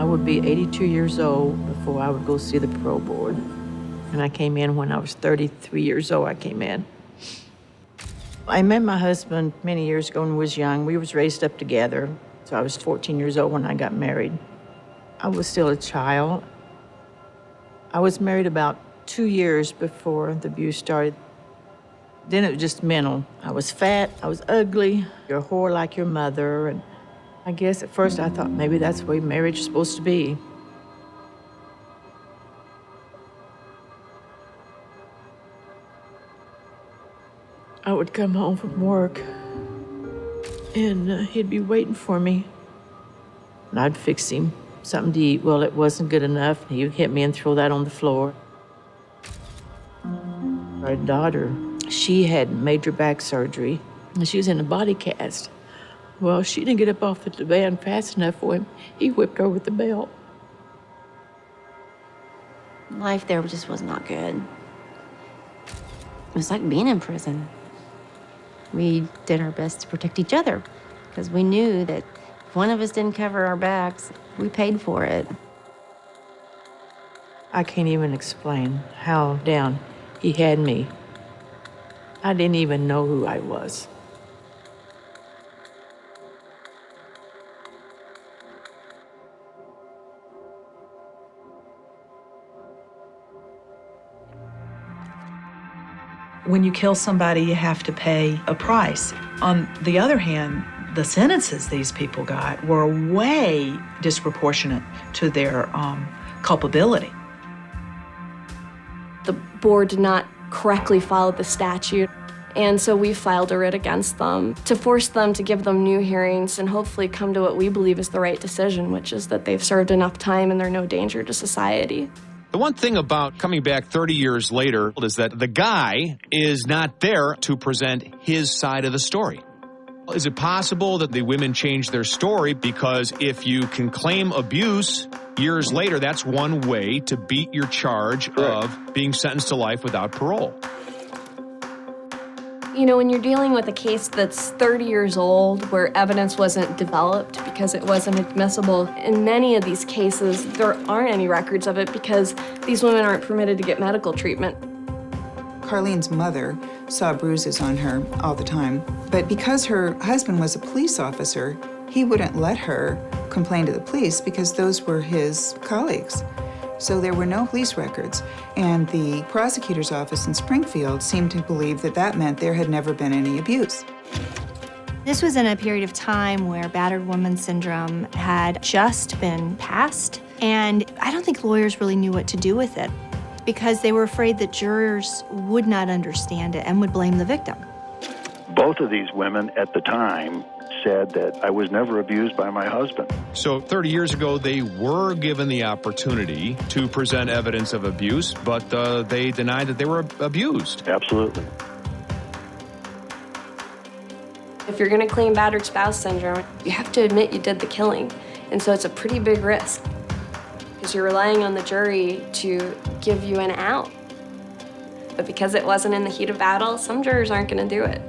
would be 82 years old before I would go see the parole board. And I came in when I was 33 years old, I came in. I met my husband many years ago when I was young. We was raised up together. So I was 14 years old when I got married. I was still a child. I was married about 2 years before the abuse started. Then it was just mental. I was fat, I was ugly, you're a whore like your mother. And I guess at first I thought maybe that's the way marriage is supposed to be. I would come home from work and he'd be waiting for me. And I'd fix him something to eat. Well, it wasn't good enough. He would hit me and throw that on the floor. Our daughter, she had major back surgery, and she was in a body cast. Well, she didn't get up off the divan fast enough for him. He whipped her with the belt. Life there just was not good. It was like being in prison. We did our best to protect each other because we knew that if one of us didn't cover our backs, we paid for it. I can't even explain how down he had me. I didn't even know who I was. When you kill somebody, you have to pay a price. On the other hand, the sentences these people got were way disproportionate to their culpability. The board did not correctly follow the statute, and so we filed a writ against them to force them to give them new hearings and hopefully come to what we believe is the right decision, which is that they've served enough time and they're no danger to society. The one thing about coming back 30 years later is that the guy is not there to present his side of the story. Is it possible that the women changed their story? Because if you can claim abuse years later, that's one way to beat your charge of being sentenced to life without parole. You know, when you're dealing with a case that's 30 years old where evidence wasn't developed because it wasn't admissible, in many of these cases, there aren't any records of it because these women aren't permitted to get medical treatment. Carlene's mother saw bruises on her all the time, but because her husband was a police officer, he wouldn't let her complain to the police because those were his colleagues. So there were no police records, and the prosecutor's office in Springfield seemed to believe that that meant there had never been any abuse. This was in a period of time where battered woman syndrome had just been passed, and I don't think lawyers really knew what to do with it because they were afraid that jurors would not understand it and would blame the victim. Both of these women at the time said that I was never abused by my husband. So 30 years ago, they were given the opportunity to present evidence of abuse, but they denied that they were abused. Absolutely. If you're going to claim battered spouse syndrome, you have to admit you did the killing. And so it's a pretty big risk because you're relying on the jury to give you an out. But because it wasn't in the heat of battle, some jurors aren't going to do it.